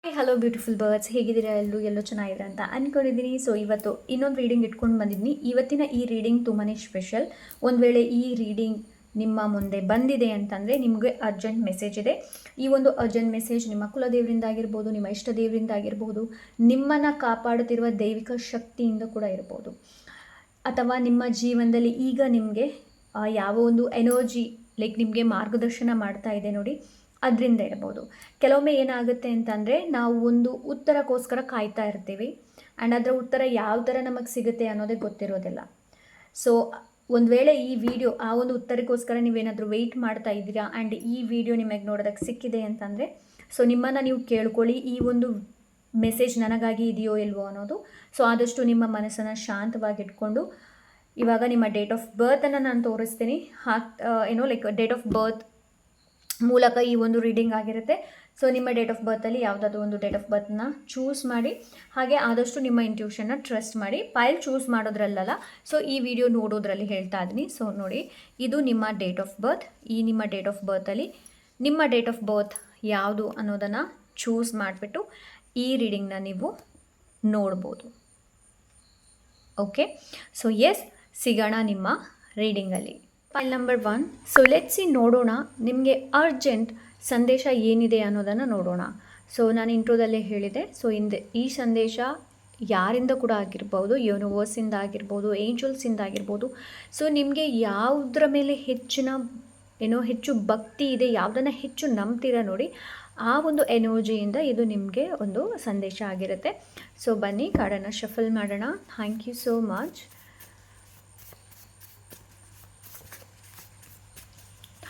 Hello beautiful birds, ಹೇಗಿದ್ದೀರಾ? ಎಲ್ಲೋ ಚೆನ್ನಾಗಿದ್ದೀರಾ ಅಂತ ಅಂದ್ಕೊಂಡಿದ್ದೀನಿ. ಸೊ ಇವತ್ತು ಇನ್ನೊಂದು ರೀಡಿಂಗ್ ಇಟ್ಕೊಂಡು ಬಂದಿದ್ದೀನಿ. ಇವತ್ತಿನ ಈ ರೀಡಿಂಗ್ ತುಂಬಾ ಸ್ಪೆಷಲ್. ಒಂದು ವೇಳೆ ಈ ರೀಡಿಂಗ್ ನಿಮ್ಮ ಮುಂದೆ ಬಂದಿದೆ ಅಂತಂದರೆ ನಿಮಗೆ ಅರ್ಜೆಂಟ್ ಮೆಸೇಜ್ ಇದೆ. ಈ ಒಂದು ಅರ್ಜೆಂಟ್ ಮೆಸೇಜ್ ನಿಮ್ಮ ಕುಲದೇವರಿಂದ ಆಗಿರ್ಬೋದು, ನಿಮ್ಮ ಇಷ್ಟ ದೇವರಿಂದ ಆಗಿರ್ಬೋದು, ನಿಮ್ಮನ್ನು ಕಾಪಾಡುತ್ತಿರುವ ದೈವಿಕ ಶಕ್ತಿಯಿಂದ ಕೂಡ ಇರ್ಬೋದು, ಅಥವಾ ನಿಮ್ಮ ಜೀವನದಲ್ಲಿ ಈಗ ನಿಮಗೆ ಯಾವ ಒಂದು ಎನರ್ಜಿ ಲೈಕ್ ನಿಮಗೆ ಮಾರ್ಗದರ್ಶನ ಮಾಡ್ತಾ ಇದೆ ನೋಡಿ, ಅದರಿಂದ ಇರ್ಬೋದು. ಕೆಲವೊಮ್ಮೆ ಏನಾಗುತ್ತೆ ಅಂತಂದರೆ ನಾವು ಒಂದು ಉತ್ತರಕ್ಕೋಸ್ಕರ ಕಾಯ್ತಾ ಇರ್ತೀವಿ ಆ್ಯಂಡ್ ಅದರ ಉತ್ತರ ಯಾವ ಥರ ನಮಗೆ ಸಿಗುತ್ತೆ ಅನ್ನೋದೇ ಗೊತ್ತಿರೋದಿಲ್ಲ. ಸೊ ಒಂದು ವೇಳೆ ಈ ವಿಡಿಯೋ ಆ ಒಂದು ಉತ್ತರಕ್ಕೋಸ್ಕರ ನೀವೇನಾದರೂ ವೆಯ್ಟ್ ಮಾಡ್ತಾ ಇದ್ದೀರಾ ಆ್ಯಂಡ್ ಈ ವಿಡಿಯೋ ನಿಮಗೆ ನೋಡೋದಕ್ಕೆ ಸಿಕ್ಕಿದೆ ಅಂತಂದರೆ ಸೊ ನಿಮ್ಮನ್ನು ನೀವು ಕೇಳ್ಕೊಳ್ಳಿ, ಈ ಒಂದು ಮೆಸೇಜ್ ನನಗಾಗಿ ಇದೆಯೋ ಇಲ್ವೋ ಅನ್ನೋದು. ಸೊ ಆದಷ್ಟು ನಿಮ್ಮ ಮನಸ್ಸನ್ನು ಶಾಂತವಾಗಿ ಇಟ್ಕೊಂಡು ಇವಾಗ ನಿಮ್ಮ ಡೇಟ್ ಆಫ್ ಬರ್ತನ್ನು ನಾನು ತೋರಿಸ್ತೀನಿ. ಲೈಕ್ ಡೇಟ್ ಆಫ್ ಬರ್ತ್ ಮೂಲಕ ಈ ಒಂದು ರೀಡಿಂಗ್ ಆಗಿರುತ್ತೆ. ಸೊ ನಿಮ್ಮ ಡೇಟ್ ಆಫ್ ಬರ್ತಲ್ಲಿ ಯಾವುದಾದ್ರೂ ಒಂದು ಡೇಟ್ ಆಫ್ ಬರ್ತ್ನ ಚೂಸ್ ಮಾಡಿ, ಹಾಗೆ ಆದಷ್ಟು ನಿಮ್ಮ ಇಂಟ್ಯೂಷನ್ನ ಟ್ರಸ್ಟ್ ಮಾಡಿ. ಫೈಲ್ ಚೂಸ್ ಮಾಡೋದ್ರಲ್ಲ, ಸೊ ಈ ವಿಡಿಯೋ ನೋಡೋದ್ರಲ್ಲಿ ಹೇಳ್ತಾ ಇದ್ದೀನಿ. ಸೊ ನೋಡಿ, ಇದು ನಿಮ್ಮ ಡೇಟ್ ಆಫ್ ಬರ್ತ್. ಈ ನಿಮ್ಮ ಡೇಟ್ ಆಫ್ ಬರ್ತಲ್ಲಿ ನಿಮ್ಮ ಡೇಟ್ ಆಫ್ ಬರ್ತ್ ಯಾವುದು ಅನ್ನೋದನ್ನು ಚೂಸ್ ಮಾಡಿಬಿಟ್ಟು ಈ ರೀಡಿಂಗ್ನ ನೀವು ನೋಡ್ಬೋದು. ಓಕೆ, ಸೊ ಎಸ್, ಸಿಗೋಣ ನಿಮ್ಮ ರೀಡಿಂಗಲ್ಲಿ. Pile number 1. ಸೊ ಲೆಟ್ಸಿ ನೋಡೋಣ ನಿಮಗೆ ಅರ್ಜೆಂಟ್ ಸಂದೇಶ ಏನಿದೆ ಅನ್ನೋದನ್ನು ನೋಡೋಣ. ಸೊ ನಾನು ಇಂಟ್ರೋದಲ್ಲೇ ಹೇಳಿದೆ, ಸೊ ಈ ಸಂದೇಶ ಯಾರಿಂದ ಕೂಡ ಆಗಿರ್ಬೋದು, ಯೂನಿವರ್ಸಿಂದ ಆಗಿರ್ಬೋದು, ಏಂಜಲ್ಸಿಂದ ಆಗಿರ್ಬೋದು. ಸೊ ನಿಮಗೆ ಯಾವುದರ ಮೇಲೆ ಹೆಚ್ಚು ಭಕ್ತಿ ಇದೆ, ಯಾವುದನ್ನು ಹೆಚ್ಚು ನಂಬ್ತೀರಾ ನೋಡಿ, ಆ ಒಂದು ಎನರ್ಜಿಯಿಂದ ಇದು ನಿಮಗೆ ಒಂದು ಸಂದೇಶ ಆಗಿರುತ್ತೆ. ಸೊ ಬನ್ನಿ ಕಾರ್ಡನ್ನು ಶಫಲ್ ಮಾಡೋಣ. Thank you so much.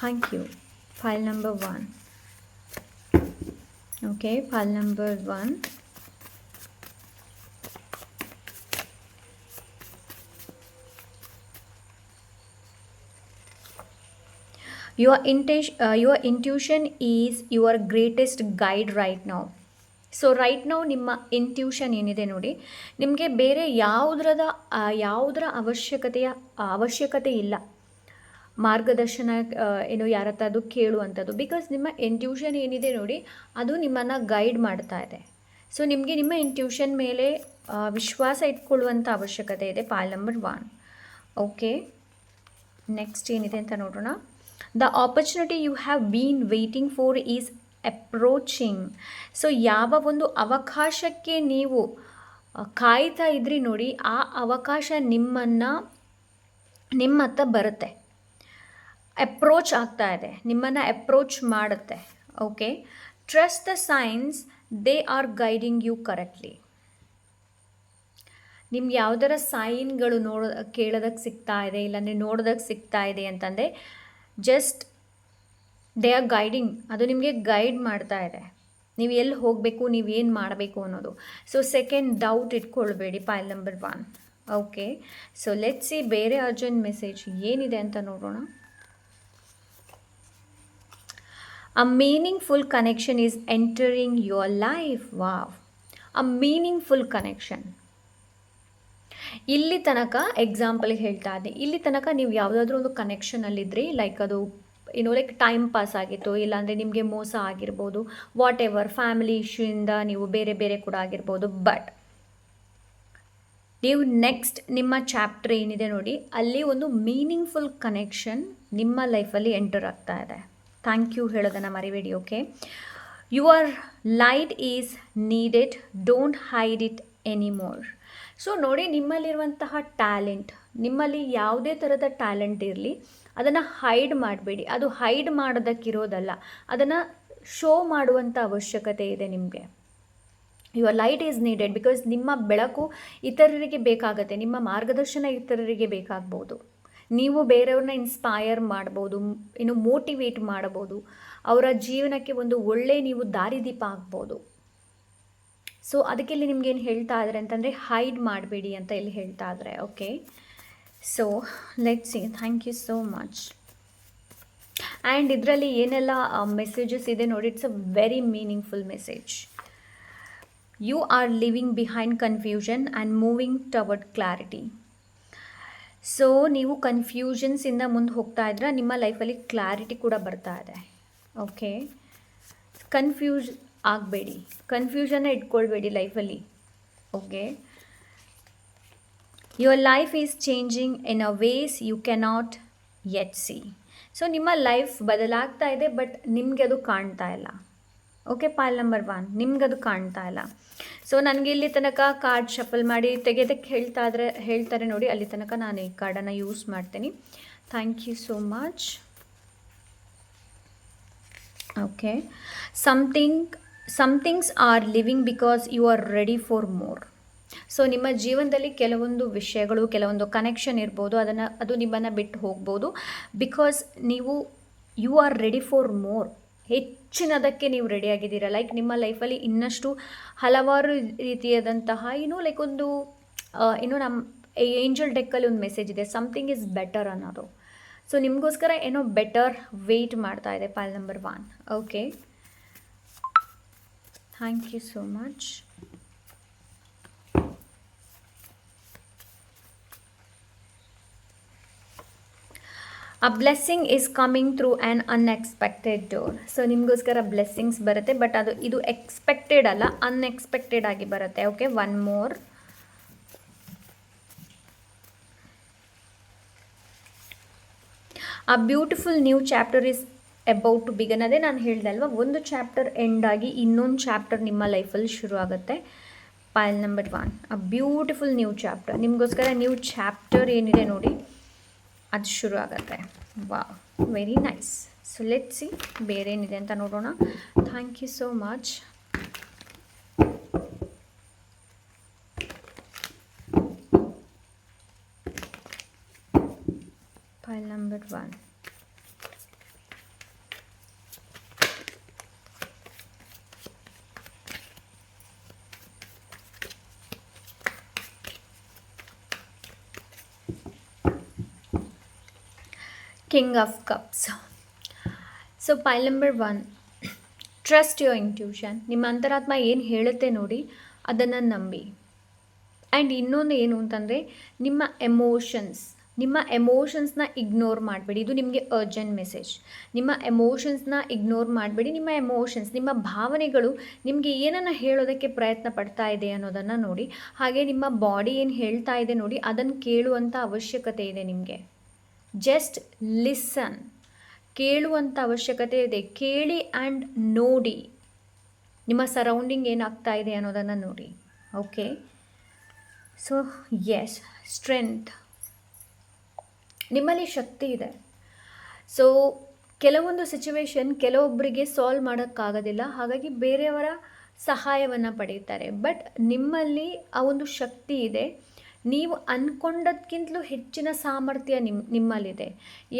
Thank you. File number 1. Okay, file number 1. Your intuition is your greatest guide right now. So right ನಾವು ನಿಮ್ಮ ಇಂಟ್ಯೂಷನ್ ಏನಿದೆ ನೋಡಿ, ನಿಮಗೆ ಬೇರೆ ಯಾವುದರ ಅವಶ್ಯಕತೆ ಇಲ್ಲ ಮಾರ್ಗದರ್ಶನ ಯಾರತ್ತಾದರೂ ಕೇಳುವಂಥದ್ದು. ಬಿಕಾಸ್ ನಿಮ್ಮ ಇಂಟ್ಯೂಷನ್ ಏನಿದೆ ನೋಡಿ, ಅದು ನಿಮ್ಮನ್ನು ಗೈಡ್ ಮಾಡ್ತಾ ಇದೆ. ಸೊ ನಿಮಗೆ ನಿಮ್ಮ ಇಂಟ್ಯೂಷನ್ ಮೇಲೆ ವಿಶ್ವಾಸ ಇಟ್ಕೊಳ್ಳುವಂಥ ಅವಶ್ಯಕತೆ ಇದೆ. File number 1. ಓಕೆ, ನೆಕ್ಸ್ಟ್ ಏನಿದೆ ಅಂತ ನೋಡೋಣ. The opportunity you have been waiting for is approaching. So ಯಾವ ಒಂದು ಅವಕಾಶಕ್ಕೆ ನೀವು ಕಾಯ್ತಾ ಇದ್ರಿ ನೋಡಿ, ಆ ಅವಕಾಶ ನಿಮ್ಮ ಹತ್ರ ಬರುತ್ತೆ, ಅಪ್ರೋಚ್ ಆಗ್ತಾ ಇದೆ, ನಿಮ್ಮನ್ನು ಅಪ್ರೋಚ್ ಮಾಡುತ್ತೆ. Okay, trust the signs, they are guiding you correctly. ನಿಮ್ಗೆ ಯಾವುದರ ಸೈನ್ಗಳು ಕೇಳೋದಕ್ಕೆ ಸಿಗ್ತಾ ಇದೆ, ಇಲ್ಲಾಂದರೆ ನೋಡೋದಕ್ಕೆ ಸಿಗ್ತಾ ಇದೆ ಅಂತಂದರೆ ಜಸ್ಟ್ ದೇ ಆರ್ ಗೈಡಿಂಗ್, ಅದು ನಿಮಗೆ ಗೈಡ್ ಮಾಡ್ತಾ ಇದೆ, ನೀವು ಎಲ್ಲಿ ಹೋಗಬೇಕು, ನೀವೇನು ಮಾಡಬೇಕು ಅನ್ನೋದು. ಸೊ ಸೆಕೆಂಡ್, ಡೌಟ್ ಇಟ್ಕೊಳ್ಬೇಡಿ. Pile number 1. Okay, so let's see ಬೇರೆ ಅರ್ಜೆಂಟ್ ಮೆಸೇಜ್ ಏನಿದೆ ಅಂತ ನೋಡೋಣ. A meaningful connection is entering your life. Wow. A meaningful connection. ಇಲ್ಲಿ ತನಕ ಎಕ್ಸಾಂಪಲ್ಗೆ ಹೇಳ್ತಾ ಇದ್ದೆ, ಇಲ್ಲಿ ತನಕ ನೀವು ಯಾವುದಾದ್ರೂ ಒಂದು ಕನೆಕ್ಷನಲ್ಲಿದ್ರಿ, ಲೈಕ್ ಅದು ಲೈಕ್ ಟೈಮ್ ಪಾಸ್ ಆಗಿತ್ತು, ಇಲ್ಲಾಂದರೆ ನಿಮಗೆ ಮೋಸ ಆಗಿರ್ಬೋದು, ವಾಟ್ ಎವರ್ ಫ್ಯಾಮಿಲಿ ಇಶ್ಯೂಯಿಂದ ನೀವು ಬೇರೆ ಕೂಡ ಆಗಿರ್ಬೋದು. ಬಟ್ ನೀವು ನೆಕ್ಸ್ಟ್ ನಿಮ್ಮ ಚಾಪ್ಟರ್ ಏನಿದೆ ನೋಡಿ, ಅಲ್ಲಿ ಒಂದು ಮೀನಿಂಗ್ಫುಲ್ ಕನೆಕ್ಷನ್ ನಿಮ್ಮ ಲೈಫಲ್ಲಿ ಎಂಟರ್ ಆಗ್ತಾ ಇದೆ. ಥ್ಯಾಂಕ್ ಯು ಹೇಳೋದನ್ನು ಮರಿಬೇಡಿ. Okay, your light is needed, don't hide it anymore. So ನೋಡಿ, ನಿಮ್ಮಲ್ಲಿರುವಂತಹ ಟ್ಯಾಲೆಂಟ್, ನಿಮ್ಮಲ್ಲಿ ಯಾವುದೇ ಥರದ ಟ್ಯಾಲೆಂಟ್ ಇರಲಿ, ಅದನ್ನು ಹೈಡ್ ಮಾಡಬೇಡಿ. ಅದು ಹೈಡ್ ಮಾಡೋದಕ್ಕಿರೋದಲ್ಲ, ಅದನ್ನು ಶೋ ಮಾಡುವಂಥ ಅವಶ್ಯಕತೆ ಇದೆ ನಿಮಗೆ. Your light is needed because ನಿಮ್ಮ ಬೆಳಕು ಇತರರಿಗೆ ಬೇಕಾಗತ್ತೆ, ನಿಮ್ಮ ಮಾರ್ಗದರ್ಶನ ಇತರರಿಗೆ ಬೇಕಾಗ್ಬೋದು, ನೀವು ಬೇರೆಯವ್ರನ್ನ ಇನ್ಸ್ಪೈರ್ ಮಾಡ್ಬೋದು, ಮೋಟಿವೇಟ್ ಮಾಡ್ಬೋದು, ಅವರ ಜೀವನಕ್ಕೆ ಒಂದು ಒಳ್ಳೆ ನೀವು ದಾರಿದೀಪ ಆಗ್ಬೋದು. ಸೊ ಅದಕ್ಕೆ ಇಲ್ಲಿ ನಿಮ್ಗೇನು ಹೇಳ್ತಾ ಇದ್ದಾರೆ ಅಂತಂದರೆ ಹೈಡ್ ಮಾಡಬೇಡಿ ಅಂತ ಇಲ್ಲಿ ಹೇಳ್ತಾ ಇದ್ದಾರೆ. Okay, so let's see. Thank you so much. And ಇದರಲ್ಲಿ ಏನೆಲ್ಲ ಮೆಸೇಜಸ್ ಇದೆ ನೋಡಿ, it's a very meaningful message. You are living behind confusion and moving toward clarity. So ನೀವು ಕನ್ಫ್ಯೂಷನ್ಸಿಂದ ಮುಂದೆ ಹೋಗ್ತಾ ಇದ್ರೆ ನಿಮ್ಮ ಲೈಫಲ್ಲಿ ಕ್ಲಾರಿಟಿ ಕೂಡ ಬರ್ತಾ ಇದೆ. ಓಕೆ, ಆಗಬೇಡಿ, ಕನ್ಫ್ಯೂಷನ್ನ ಇಟ್ಕೊಳ್ಬೇಡಿ ಲೈಫಲ್ಲಿ. Okay, your life is changing in a ways you cannot yet see. So ನಿಮ್ಮ ಲೈಫ್ ಬದಲಾಗ್ತಾ ಇದೆ, ಬಟ್ ನಿಮಗೆ ಅದು ಕಾಣ್ತಾ ಇಲ್ಲ. ಓಕೆ, ಪಾಲ್ ನಂಬರ್ 1, ನಿಮ್ಗೆ ಅದು ಕಾಣ್ತಾ ಇಲ್ಲ. ಸೊ ನನಗೆ ಇಲ್ಲಿ ತನಕ ಕಾರ್ಡ್ ಶಫಲ್ ಮಾಡಿ ತೆಗೆಯೋದಕ್ಕೆ ಹೇಳ್ತಾರೆ ನೋಡಿ, ಅಲ್ಲಿ ತನಕ ನಾನು ಈ ಕಾರ್ಡನ್ನು ಯೂಸ್ ಮಾಡ್ತೀನಿ. Thank you so much. Okay, somethings are leaving because you are ready for more. So ನಿಮ್ಮ ಜೀವನದಲ್ಲಿ ಕೆಲವೊಂದು ವಿಷಯಗಳು, ಕೆಲವೊಂದು ಕನೆಕ್ಷನ್ ಇರ್ಬೋದು, ಅದು ನಿಮ್ಮನ್ನು ಬಿಟ್ಟು ಹೋಗ್ಬೋದು. Because you are ready for more, ಹೆಚ್ಚಿನದಕ್ಕೆ ನೀವು ರೆಡಿಯಾಗಿದ್ದೀರಾ. ಲೈಕ್ ನಿಮ್ಮ ಲೈಫಲ್ಲಿ ಇನ್ನಷ್ಟು ಹಲವಾರು ರೀತಿಯಾದಂತಹ ಲೈಕ್ ಒಂದು ನಮ್ಮ ಏಂಜಲ್ ಡೆಕ್ಕಲ್ಲಿ ಒಂದು ಮೆಸೇಜ್ ಇದೆ, ಸಮಥಿಂಗ್ ಈಸ್ ಬೆಟರ್ ಅನ್ನೋದು. ಸೊ ನಿಮಗೋಸ್ಕರ ಏನೋ ಬೆಟರ್ ವೆಯ್ಟ್ ಮಾಡ್ತಾ ಇದೆ pile number 1. Okay, thank you so much. A blessing is coming through an unexpected door. So ನಿಮಗೋಸ್ಕರ ಬ್ಲೆಸ್ಸಿಂಗ್ಸ್ ಬರುತ್ತೆ, ಬಟ್ ಇದು ಎಕ್ಸ್ಪೆಕ್ಟೆಡ್ ಅಲ್ಲ, ಅನ್ಎಕ್ಸ್ಪೆಕ್ಟೆಡ್ ಆಗಿ ಬರುತ್ತೆ. Okay, one more. A beautiful new chapter is about to begin. ಅದೇ ನಾನು ಹೇಳಿದೆ ಅಲ್ವಾ, ಒಂದು ಚಾಪ್ಟರ್ ಎಂಡ್ ಆಗಿ ಇನ್ನೊಂದು ಚಾಪ್ಟರ್ ನಿಮ್ಮ ಲೈಫಲ್ಲಿ ಶುರು ಆಗುತ್ತೆ. Pile number 1, a beautiful new chapter. ನಿಮಗೋಸ್ಕರ ನ್ಯೂ ಚಾಪ್ಟರ್ ಏನಿದೆ ನೋಡಿ, ಅದು ಶುರು ಆಗುತ್ತೆ. Wow, very nice. So let's see ಬೇರೆ ಏನಿದೆ ಅಂತ ನೋಡೋಣ. Thank you so much. Pile number 1. King of Cups. So pile number 1. Trust your intuition. ನಿಮ್ಮ ಅಂತರಾತ್ಮ ಏನು ಹೇಳುತ್ತೆ ನೋಡಿ, ಅದನ್ನು ನಂಬಿ. ಆ್ಯಂಡ್ ಇನ್ನೊಂದು ಏನು ಅಂತಂದರೆ, ನಿಮ್ಮ ಎಮೋಷನ್ಸ್ನ ಇಗ್ನೋರ್ ಮಾಡಬೇಡಿ. ಇದು ನಿಮಗೆ ಅರ್ಜೆಂಟ್ ಮೆಸೇಜ್. ನಿಮ್ಮ ಎಮೋಷನ್ಸ್ನ ಇಗ್ನೋರ್ ಮಾಡಬೇಡಿ. ನಿಮ್ಮ ಭಾವನೆಗಳು ನಿಮಗೆ ಏನನ್ನು ಹೇಳೋದಕ್ಕೆ ಪ್ರಯತ್ನ ಪಡ್ತಾ ಇದೆ ಅನ್ನೋದನ್ನು ನೋಡಿ. ಹಾಗೆ ನಿಮ್ಮ ಬಾಡಿ ಏನು ಹೇಳ್ತಾ ಇದೆ ನೋಡಿ, ಅದನ್ನು ಕೇಳುವಂಥ ಅವಶ್ಯಕತೆ ಇದೆ ನಿಮಗೆ. ಜಸ್ಟ್ ಲಿಸನ್, ಕೇಳುವಂಥ ಅವಶ್ಯಕತೆ ಇದೆ. ಕೇಳಿ ಆ್ಯಂಡ್ ನೋಡಿ, ನಿಮ್ಮ ಸರೌಂಡಿಂಗ್ ಏನಾಗ್ತಾ ಇದೆ ಅನ್ನೋದನ್ನು ನೋಡಿ. ಓಕೆ, ಸೊ ಎಸ್, ಸ್ಟ್ರೆಂತ್, ನಿಮ್ಮಲ್ಲಿ ಶಕ್ತಿ ಇದೆ. ಸೊ ಕೆಲವೊಂದು ಸಿಚುವೇಶನ್ ಕೆಲವೊಬ್ಬರಿಗೆ ಸಾಲ್ವ್ ಮಾಡೋಕ್ಕಾಗೋದಿಲ್ಲ, ಹಾಗಾಗಿ ಬೇರೆಯವರ ಸಹಾಯವನ್ನು ಪಡೆಯುತ್ತಾರೆ. ಬಟ್ ನಿಮ್ಮಲ್ಲಿ ಆ ಒಂದು ಶಕ್ತಿ ಇದೆ. ನೀವು ಅಂದ್ಕೊಂಡದ್ಕಿಂತಲೂ ಹೆಚ್ಚಿನ ಸಾಮರ್ಥ್ಯ ನಿಮ್ಮಲ್ಲಿದೆ.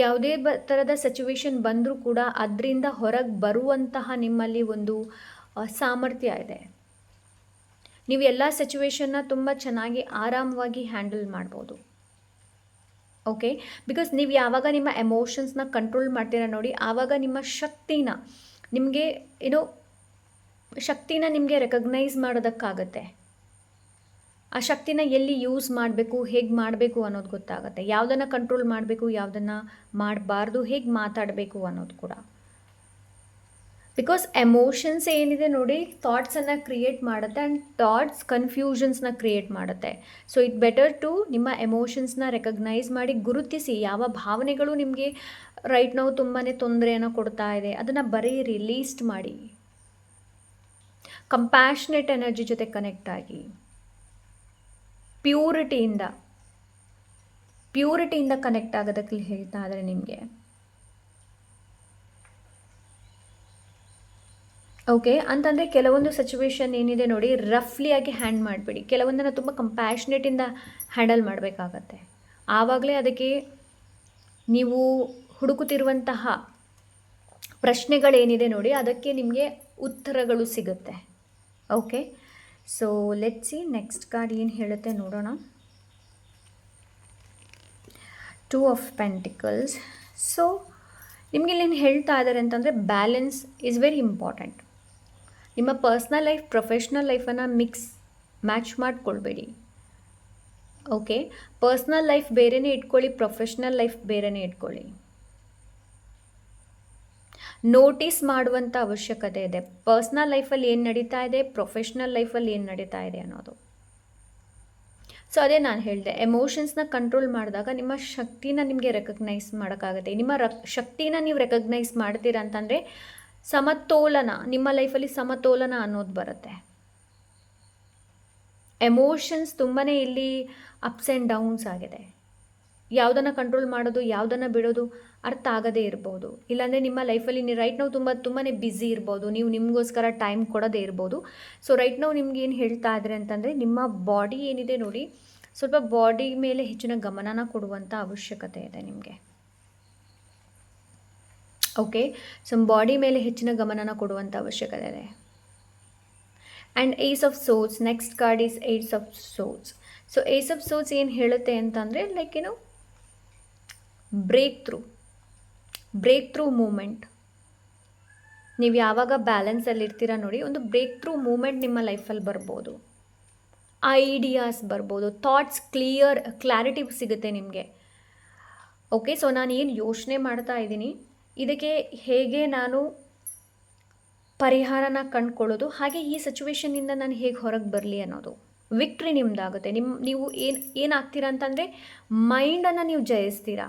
ಯಾವುದೇ ಥರದ ಸಿಚುವೇಶನ್ ಬಂದರೂ ಕೂಡ ಅದರಿಂದ ಹೊರಗೆ ಬರುವಂತಹ ನಿಮ್ಮಲ್ಲಿ ಒಂದು ಸಾಮರ್ಥ್ಯ ಇದೆ. ನೀವು ಎಲ್ಲ ಸಿಚುವೇಶನ್ನ ತುಂಬ ಚೆನ್ನಾಗಿ ಆರಾಮವಾಗಿ ಹ್ಯಾಂಡಲ್ ಮಾಡ್ಬೋದು. ಓಕೆ, ಬಿಕಾಸ್ ನೀವು ಯಾವಾಗ ನಿಮ್ಮ ಎಮೋಷನ್ಸ್ನ ಕಂಟ್ರೋಲ್ ಮಾಡ್ತೀರಾ ನೋಡಿ, ಆವಾಗ ನಿಮ್ಮ ಶಕ್ತಿನ ನಿಮಗೆ ರೆಕಗ್ನೈಸ್ ಮಾಡೋದಕ್ಕಾಗತ್ತೆ. ಆ ಶಕ್ತಿನ ಎಲ್ಲಿ ಯೂಸ್ ಮಾಡಬೇಕು, ಹೇಗೆ ಮಾಡಬೇಕು ಅನ್ನೋದು ಗೊತ್ತಾಗುತ್ತೆ. ಯಾವುದನ್ನು ಕಂಟ್ರೋಲ್ ಮಾಡಬೇಕು, ಯಾವುದನ್ನು ಮಾಡಬಾರ್ದು, ಹೇಗೆ ಮಾತಾಡಬೇಕು ಅನ್ನೋದು ಕೂಡ. ಬಿಕಾಸ್ ಎಮೋಷನ್ಸ್ ಏನಿದೆ ನೋಡಿ, ಥಾಟ್ಸನ್ನು ಕ್ರಿಯೇಟ್ ಮಾಡುತ್ತೆ ಆ್ಯಂಡ್ ಥಾಟ್ಸ್ ಕನ್ಫ್ಯೂಷನ್ಸ್ನ ಕ್ರಿಯೇಟ್ ಮಾಡುತ್ತೆ. ಸೊ ಇಟ್ ಬೆಟರ್ ಟು ನಿಮ್ಮ ಎಮೋಷನ್ಸ್ನ ರೆಕಗ್ನೈಸ್ ಮಾಡಿ, ಗುರುತಿಸಿ ಯಾವ ಭಾವನೆಗಳು ನಿಮಗೆ ರೈಟ್ ನಾವು ತುಂಬಾ ತೊಂದರೆಯನ್ನು ಕೊಡ್ತಾ ಇದೆ, ಅದನ್ನು ಬರೀರಿ, ಲೀಸ್ಟ್ ಮಾಡಿ. ಕಂಪ್ಯಾಷನೇಟ್ ಎನರ್ಜಿ ಜೊತೆ ಕನೆಕ್ಟ್ ಆಗಿ, ಪ್ಯೂರಿಟಿಯಿಂದ ಕನೆಕ್ಟ್ ಆಗೋದಕ್ಕೆ ಹೇಳ್ತಾ ಇದ್ದಾರೆ ನಿಮಗೆ. ಓಕೆ, ಅಂತಂದರೆ ಕೆಲವೊಂದು ಸಿಚುವೇಶನ್ ಏನಿದೆ ನೋಡಿ, ರಫ್ಲಿ ಆಗಿ ಹ್ಯಾಂಡ್ ಮಾಡಬೇಡಿ. ಕೆಲವೊಂದನ್ನು ತುಂಬ ಕಂಪ್ಯಾಷನೇಟಿಂದ ಹ್ಯಾಂಡಲ್ ಮಾಡಬೇಕಾಗತ್ತೆ. ಆವಾಗಲೇ ಅದಕ್ಕೆ ನೀವು ಹುಡುಕುತ್ತಿರುವಂತಹ ಪ್ರಶ್ನೆಗಳೇನಿದೆ ನೋಡಿ, ಅದಕ್ಕೆ ನಿಮಗೆ ಉತ್ತರಗಳು ಸಿಗುತ್ತೆ. Okay, so let's C next card ಏನು ಹೇಳುತ್ತೆ ನೋಡೋಣ. 2 ಆಫ್ ಪೆಂಟಿಕಲ್ಸ್. ಸೊ ನಿಮಗೆ ಇಲ್ಲೇನು ಹೇಳ್ತಾ ಇದ್ದಾರೆ ಅಂತಂದರೆ, ಬ್ಯಾಲೆನ್ಸ್ ಈಸ್ ವೆರಿ ಇಂಪಾರ್ಟೆಂಟ್. ನಿಮ್ಮ ಪರ್ಸ್ನಲ್ ಲೈಫ್, ಪ್ರೊಫೆಷ್ನಲ್ ಲೈಫನ್ನು ಮ್ಯಾಚ್ ಮಾಡಿಕೊಳ್ಬೇಡಿ. ಓಕೆ, ಪರ್ಸ್ನಲ್ ಲೈಫ್ ಬೇರೆಯೇ ಇಟ್ಕೊಳ್ಳಿ, ಪ್ರೊಫೆಷ್ನಲ್ ಲೈಫ್ ಬೇರೆಯೇ ಇಟ್ಕೊಳ್ಳಿ. ನೋಟಿಸ್ ಮಾಡುವಂಥ ಅವಶ್ಯಕತೆ ಇದೆ. ಪರ್ಸ್ನಲ್ ಲೈಫಲ್ಲಿ ಏನು ನಡೀತಾ ಇದೆ, ಪ್ರೊಫೆಷ್ನಲ್ ಲೈಫಲ್ಲಿ ಏನು ನಡೀತಾ ಇದೆ ಅನ್ನೋದು. ಸೊ ಅದೇ ನಾನು ಹೇಳಿದೆ, ಎಮೋಷನ್ಸ್ನ ಕಂಟ್ರೋಲ್ ಮಾಡಿದಾಗ ನಿಮ್ಮ ಶಕ್ತಿನ ನಿಮಗೆ ರೆಕಗ್ನೈಸ್ ಮಾಡೋಕ್ಕಾಗುತ್ತೆ. ನಿಮ್ಮ ಶಕ್ತಿನ ನೀವು ರೆಕಗ್ನೈಸ್ ಮಾಡ್ತೀರಾ ಅಂತಂದರೆ ಸಮತೋಲನ, ನಿಮ್ಮ ಲೈಫಲ್ಲಿ ಸಮತೋಲನ ಅನ್ನೋದು ಬರುತ್ತೆ. ಎಮೋಷನ್ಸ್ ತುಂಬಾ ಇಲ್ಲಿ ಅಪ್ಸ್ ಆ್ಯಂಡ್ ಡೌನ್ಸ್ ಆಗಿದೆ. ಯಾವುದನ್ನು ಕಂಟ್ರೋಲ್ ಮಾಡೋದು, ಯಾವುದನ್ನು ಬಿಡೋದು ಅರ್ಥ ಆಗದೇ ಇರ್ಬೋದು. ಇಲ್ಲಾಂದರೆ ನಿಮ್ಮ ಲೈಫಲ್ಲಿ ನೀವು ರೈಟ್ ನಾವು ತುಂಬಾ ಬ್ಯುಸಿ ಇರ್ಬೋದು, ನೀವು ನಿಮಗೋಸ್ಕರ ಟೈಮ್ ಕೊಡೋದೇ ಇರ್ಬೋದು. ಸೊ ರೈಟ್ ನಾವು ನಿಮ್ಗೆ ಏನು ಹೇಳ್ತಾ ಇದ್ರೆ ಅಂತಂದರೆ, ನಿಮ್ಮ ಬಾಡಿ ಏನಿದೆ ನೋಡಿ, ಸ್ವಲ್ಪ ಬಾಡಿ ಮೇಲೆ ಹೆಚ್ಚಿನ ಗಮನನ ಕೊಡುವಂಥ ಅವಶ್ಯಕತೆ ಇದೆ ನಿಮಗೆ. ಓಕೆ, ಸೊ ಬಾಡಿ ಮೇಲೆ ಹೆಚ್ಚಿನ ಗಮನನ ಕೊಡುವಂಥ ಅವಶ್ಯಕತೆ ಇದೆ. And ace of swords, next card is ace of swords. So ace of swords ಏನು ಹೇಳುತ್ತೆ ಅಂತಂದರೆ, ಲೈಕ್ ಏನು, ಬ್ರೇಕ್ ಥ್ರೂ ಮೂಮೆಂಟ್. ನೀವು ಯಾವಾಗ ಬ್ಯಾಲೆನ್ಸಲ್ಲಿ ಇರ್ತೀರ ನೋಡಿ, ಒಂದು ಬ್ರೇಕ್ ಥ್ರೂ ಮೂಮೆಂಟ್ ನಿಮ್ಮ ಲೈಫಲ್ಲಿ ಬರ್ಬೋದು. ಐಡಿಯಾಸ್ ಬರ್ಬೋದು, ಥಾಟ್ಸ್ ಕ್ಲಾರಿಟಿ ಸಿಗುತ್ತೆ ನಿಮಗೆ. ಓಕೆ, ಸೊ ನಾನು ಏನು ಯೋಚನೆ ಮಾಡ್ತಾ ಇದ್ದೀನಿ, ಇದಕ್ಕೆ ಹೇಗೆ ನಾನು ಪರಿಹಾರನ ಕಂಡುಕೊಳ್ಳೋದು, ಹಾಗೆ ಈ ಸಿಚುವೇಶನ್ನಿಂದ ನಾನು ಹೇಗೆ ಹೊರಗೆ ಬರಲಿ ಅನ್ನೋದು. ವಿಕ್ಟ್ರಿ ನಿಮ್ಮದಾಗುತ್ತೆ. ನೀವು ಏನಾಗ್ತೀರಾ ಅಂತಂದರೆ, ಮೈಂಡನ್ನು ನೀವು ಜಯಿಸ್ತೀರಾ.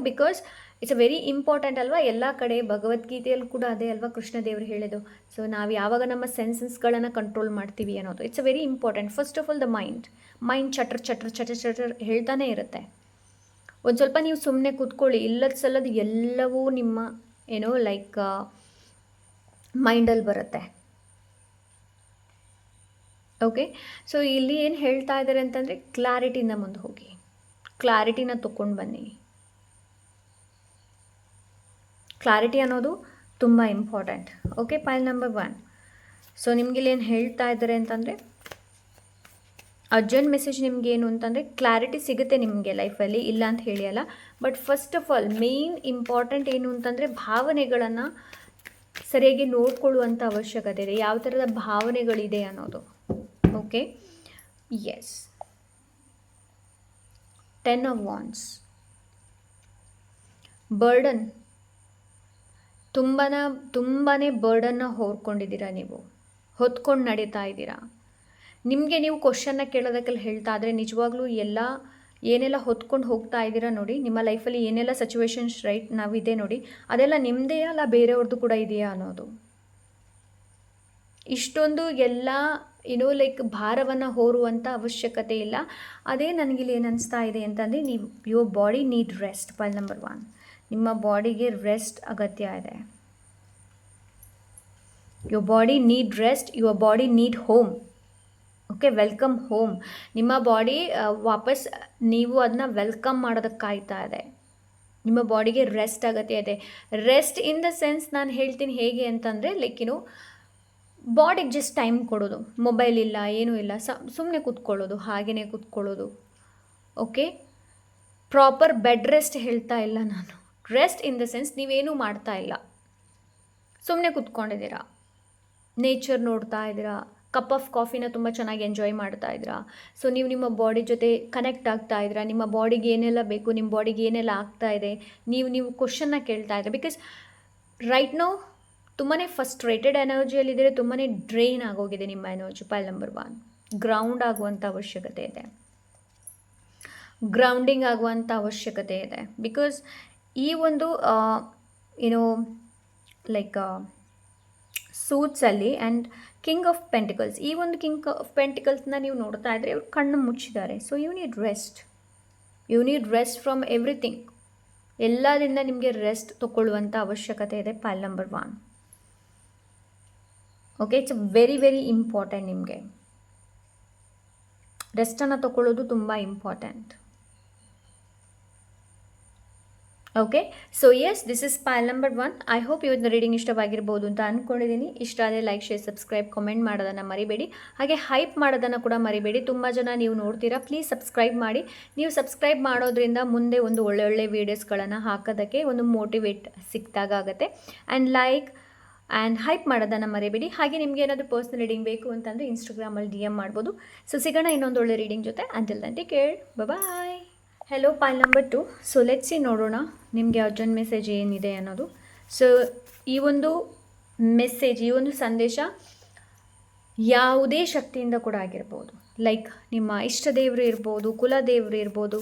Because it's a very important ಅಲ್ವಾ. ಎಲ್ಲ ಕಡೆ ಭಗವದ್ಗೀತೆಯಲ್ಲಿ ಕೂಡ ಅದೇ ಅಲ್ವಾ ಕೃಷ್ಣ ದೇವರು ಹೇಳೋದು. ಸೊ ನಾವು ಯಾವಾಗ ನಮ್ಮ ಸೆನ್ಸಸ್ಗಳನ್ನು ಕಂಟ್ರೋಲ್ ಮಾಡ್ತೀವಿ ಅನ್ನೋದು, it's a very important. First of all the mind chatter ಹೇಳ್ತಾನೆ ಇರುತ್ತೆ. ಒಂದು ಸ್ವಲ್ಪ ನೀವು ಸುಮ್ಮನೆ ಕೂತ್ಕೊಳ್ಳಿ, ಇಲ್ಲದ ಸಲ್ಲದ ಎಲ್ಲವೂ ನಿಮ್ಮ ಲೈಕ್ ಮೈಂಡಲ್ಲಿ ಬರುತ್ತೆ. ಓಕೆ, ಸೊ ಇಲ್ಲಿ ಏನು ಹೇಳ್ತಾ ಇದ್ದಾರೆ ಅಂತಂದರೆ, ಕ್ಲಾರಿಟಿನ ಮುಂದೆ ಹೋಗಿ, ಕ್ಲಾರಿಟಿನ ತೊಗೊಂಡು ಬನ್ನಿ. ಕ್ಲಾರಿಟಿ ಅನ್ನೋದು ತುಂಬ important. Okay, point number 1. So ನಿಮಗಿಲ್ಲಿ ಏನು ಹೇಳ್ತಾ ಇದ್ದಾರೆ ಅಂತಂದರೆ, ಅರ್ಜೆಂಟ್ ಮೆಸೇಜ್ ನಿಮ್ಗೆ ಏನು ಅಂತಂದರೆ, ಕ್ಲಾರಿಟಿ ಸಿಗುತ್ತೆ ನಿಮಗೆ ಲೈಫಲ್ಲಿ, ಇಲ್ಲ ಅಂತ ಹೇಳಿಯಲ್ಲ. But first of all main important ಏನು ಅಂತಂದರೆ, ಭಾವನೆಗಳನ್ನು ಸರಿಯಾಗಿ ನೋಡ್ಕೊಳ್ಳುವಂಥ ಅವಶ್ಯಕತೆ ಇದೆ. ಯಾವ ಥರದ ಭಾವನೆಗಳಿದೆ ಅನ್ನೋದು. Okay, yes. 10 of Wands. Burden, ತುಂಬಾ ಬರ್ಡನ್ನ ಹೊರ್ಕೊಂಡಿದ್ದೀರಾ, ನೀವು ಹೊತ್ಕೊಂಡು ನಡೀತಾ ಇದ್ದೀರಾ. ನಿಮಗೆ ನೀವು ಕ್ವಶನ್ನ ಕೇಳೋದಕ್ಕೆಲ್ಲ ಹೇಳ್ತಾ ಇದ್ರೆ, ನಿಜವಾಗ್ಲೂ ಏನೆಲ್ಲ ಹೊತ್ಕೊಂಡು ಹೋಗ್ತಾ ಇದ್ದೀರಾ ನೋಡಿ, ನಿಮ್ಮ ಲೈಫಲ್ಲಿ ಏನೆಲ್ಲ ಸಿಚುವೇಶನ್ಸ್ ರೈಟ್ ನಾವಿದೆ ನೋಡಿ, ಅದೆಲ್ಲ ನಿಮ್ಮದೇ ಅಲ್ಲ ಬೇರೆಯವ್ರದ್ದು ಕೂಡ ಇದೆಯಾ ಅನ್ನೋದು. ಇಷ್ಟೊಂದು ಎಲ್ಲ ಲೈಕ್ ಭಾರವನ್ನು ಹೊರುವಂಥ ಅವಶ್ಯಕತೆ ಇಲ್ಲ. ಅದೇ ನನಗಿಲ್ಲಿ ಏನು ಅನಿಸ್ತಾ ಇದೆ ಅಂತಂದರೆ, ನೀವು your body need rest. Point number 1, ನಿಮ್ಮ ಬಾಡಿಗೆ ರೆಸ್ಟ್ ಅಗತ್ಯ ಇದೆ. Your body need rest, your body need home. Okay, welcome home. ನಿಮ್ಮ ಬಾಡಿ ವಾಪಸ್ ನೀವು ಅದನ್ನ ವೆಲ್ಕಮ್ ಮಾಡೋದಕ್ಕೆ ಕಾಯ್ತಾ ಇದೆ. ನಿಮ್ಮ ಬಾಡಿಗೆ ರೆಸ್ಟ್ ಅಗತ್ಯ ಇದೆ. ರೆಸ್ಟ್ ಇನ್ ದ ಸೆನ್ಸ್ ನಾನು ಹೇಳ್ತೀನಿ ಹೇಗೆ ಅಂತಂದರೆ, ಲೈಕ್ ಬಾಡಿಗೆ ಜಸ್ಟ್ ಟೈಮ್ ಕೊಡೋದು, ಮೊಬೈಲ್ ಇಲ್ಲ, ಏನೂ ಇಲ್ಲ, ಸುಮ್ಮನೆ ಕೂತ್ಕೊಳ್ಳೋದು, ಹಾಗೆಯೇ ಕೂತ್ಕೊಳ್ಳೋದು. ಓಕೆ, ಪ್ರಾಪರ್ ಬೆಡ್ ರೆಸ್ಟ್ ಹೇಳ್ತಾ ಇಲ್ಲ ನಾನು. ರೆಸ್ಟ್ ಇನ್ ದ ಸೆನ್ಸ್ ನೀವೇನೂ ಮಾಡ್ತಾ ಇಲ್ಲ, ಸುಮ್ಮನೆ ಕೂತ್ಕೊಂಡಿದ್ದೀರಾ, ನೇಚರ್ ನೋಡ್ತಾ ಇದ್ದೀರಾ, ಕಪ್ ಆಫ್ ಕಾಫಿನ ತುಂಬ ಚೆನ್ನಾಗಿ ಎಂಜಾಯ್ ಮಾಡ್ತಾ ಇದ್ದೀರಾ. ಸೊ ನೀವು ನಿಮ್ಮ ಬಾಡಿ ಜೊತೆ ಕನೆಕ್ಟ್ ಆಗ್ತಾ ಇದ್ದೀರಾ. ನಿಮ್ಮ ಬಾಡಿಗೆ ಏನೆಲ್ಲ ಬೇಕು, ನಿಮ್ಮ ಬಾಡಿಗೆ ಏನೆಲ್ಲ ಆಗ್ತಾ ಇದೆ, ನೀವು ಕ್ವಶನ್ನ ಕೇಳ್ತಾ ಇದ್ದೀರಾ. ಬಿಕಾಸ್ ರೈಟ್ ನೌ ತುಂಬಾ ಫಸ್ಟ್ರೇಟೆಡ್ ಎನರ್ಜಿಯಲ್ಲಿದ್ದರೆ, ತುಂಬಾ ಡ್ರೈನ್ ಆಗೋಗಿದೆ ನಿಮ್ಮ ಎನರ್ಜಿ. ಪಾಯಿಂಟ್ ನಂಬರ್ 1, ಗ್ರೌಂಡ್ ಆಗುವಂಥ ಅವಶ್ಯಕತೆ ಇದೆ. ಗ್ರೌಂಡಿಂಗ್ ಆಗುವಂಥ ಅವಶ್ಯಕತೆ ಇದೆ. ಬಿಕಾಸ್ ಈ ಒಂದು ಲೈಕ್ ಸೂಟ್ಸಲ್ಲಿ ಆ್ಯಂಡ್ ಕಿಂಗ್ ಆಫ್ ಪೆಂಟಿಕಲ್ಸ್, ಈ ಒಂದು ಕಿಂಗ್ ಆಫ್ ಪೆಂಟಿಕಲ್ಸ್ನ ನೀವು ನೋಡ್ತಾ ಇದ್ದರೆ ಇವ್ರು ಕಣ್ಣು ಮುಚ್ಚಿದ್ದಾರೆ. So you need rest from everything. ಎಲ್ಲದಿಂದ ನಿಮಗೆ ರೆಸ್ಟ್ ತೊಗೊಳ್ಳುವಂಥ ಅವಶ್ಯಕತೆ ಇದೆ. Point number 1. Okay, it's very very important. ನಿಮಗೆ ರೆಸ್ಟನ್ನು ತೊಗೊಳ್ಳೋದು ತುಂಬ important. Okay, so yes, this is pile number 1. I hope ಇವತ್ತಿನ ರೀಡಿಂಗ್ ಇಷ್ಟವಾಗಿರ್ಬೋದು ಅಂತ ಅಂದ್ಕೊಂಡಿದ್ದೀನಿ. ಇಷ್ಟ ಆದರೆ ಲೈಕ್, ಶೇರ್, ಸಬ್ಸ್ಕ್ರೈಬ್, ಕಮೆಂಟ್ ಮಾಡೋದನ್ನು ಮರಿಬೇಡಿ. ಹಾಗೆ ಹೈಪ್ ಮಾಡೋದನ್ನು ಕೂಡ ಮರಿಬೇಡಿ. ತುಂಬ ಜನ ನೀವು ನೋಡ್ತೀರಾ, ಪ್ಲೀಸ್ ಸಬ್ಸ್ಕ್ರೈಬ್ ಮಾಡಿ. ನೀವು ಸಬ್ಸ್ಕ್ರೈಬ್ ಮಾಡೋದ್ರಿಂದ ಮುಂದೆ ಒಂದು ಒಳ್ಳೊಳ್ಳೆ ವೀಡಿಯೋಸ್ಗಳನ್ನು ಹಾಕೋದಕ್ಕೆ ಒಂದು ಮೋಟಿವೇಟ್ ಸಿಕ್ಕಿದಾಗ ಆಗುತ್ತೆ. ಆ್ಯಂಡ್ ಲೈಕ್ ಆ್ಯಂಡ್ ಹೈಪ್ ಮಾಡೋದನ್ನು ಮರಿಬೇಡಿ. ಹಾಗೆ ನಿಮಗೆ ಏನಾದರೂ ಪರ್ಸ್ನಲ್ ರೀಡಿಂಗ್ ಬೇಕು ಅಂತಂದರೆ ಇನ್ಸ್ಟಾಗ್ರಾಮಲ್ಲಿ DM ಮಾಡ್ಬೋದು. ಸೊ ಸಿಗೋಣ ಇನ್ನೊಂದು ಒಳ್ಳೆ ರೀಡಿಂಗ್ ಜೊತೆ. Until then take care, bye. Hello, pile number 2. So let's see, ನೋಡೋಣ ನಿಮಗೆ ಅರ್ಜೆಂಟ್ ಮೆಸೇಜ್ ಏನಿದೆ ಅನ್ನೋದು. ಸೊ ಈ ಒಂದು ಮೆಸೇಜ್, ಈ ಒಂದು ಸಂದೇಶ ಯಾವುದೇ ಶಕ್ತಿಯಿಂದ ಕೂಡ ಆಗಿರ್ಬೋದು. ಲೈಕ್ ನಿಮ್ಮ ಇಷ್ಟ ದೇವರು ಇರ್ಬೋದು, ಕುಲದೇವರು ಇರ್ಬೋದು,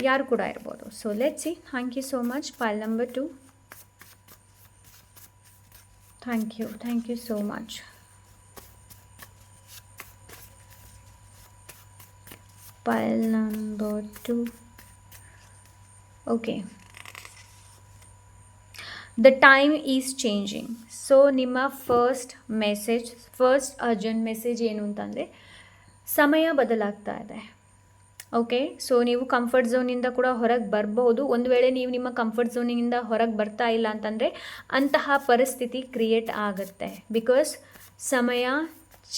ಯಾರು ಕೂಡ ಇರ್ಬೋದು. So let's see. Thank you so much. Pile number 2. Thank you so much. Pile number 2. Okay. The time is changing. So ನಿಮ್ಮ ಫಸ್ಟ್ ಅರ್ಜೆಂಟ್ ಮೆಸೇಜ್ ಏನು ಅಂತಂದರೆ ಸಮಯ ಬದಲಾಗ್ತಾ ಇದೆ. ಓಕೆ, ಸೊ ನೀವು ಕಂಫರ್ಟ್ ಝೋನಿಂದ ಕೂಡ ಹೊರಗೆ ಬರ್ಬೋದು. ಒಂದು ವೇಳೆ ನೀವು ನಿಮ್ಮ ಕಂಫರ್ಟ್ ಝೋನಿಂದ ಹೊರಗೆ ಬರ್ತಾ ಇಲ್ಲ ಅಂತಂದರೆ ಅಂತಹ ಪರಿಸ್ಥಿತಿ ಕ್ರಿಯೇಟ್ ಆಗುತ್ತೆ. ಬಿಕಾಸ್ ಸಮಯ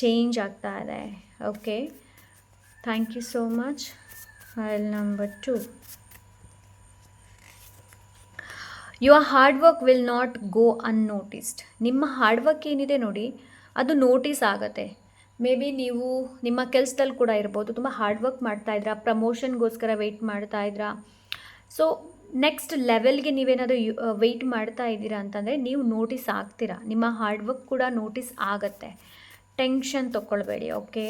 ಚೇಂಜ್ ಆಗ್ತಾ ಇದೆ. Okay, thank you so much. Pile number 2. Your hard work will not go unnoticed. ನಿಮ್ಮ ಹಾರ್ಡ್ ವರ್ಕ್ ಏನಿದೆ ನೋಡಿ, ಅದು ನೋಟಿಸ್ ಆಗುತ್ತೆ. ಮೇ ಬಿ ನೀವು ನಿಮ್ಮ ಕೆಲಸದಲ್ಲಿ ಕೂಡ ಇರ್ಬೋದು, ತುಂಬ ಹಾರ್ಡ್ ವರ್ಕ್ ಮಾಡ್ತಾಯಿದ್ರಾ, ಪ್ರಮೋಷನ್ಗೋಸ್ಕರ ವೆಯ್ಟ್ ಮಾಡ್ತಾಯಿದ್ರಾ. ಸೊ ನೆಕ್ಸ್ಟ್ ಲೆವೆಲ್ಗೆ ನೀವೇನಾದರೂ ವೆಯ್ಟ್ ಮಾಡ್ತಾ ಇದ್ದೀರಾ ಅಂತಂದರೆ ನೀವು ನೋಟಿಸ್ ಆಗ್ತೀರಾ. ನಿಮ್ಮ ಹಾರ್ಡ್ ವರ್ಕ್ ಕೂಡ ನೋಟಿಸ್ ಆಗುತ್ತೆ. ಟೆನ್ಷನ್ ತೊಗೊಳ್ಬೇಡಿ. Okay,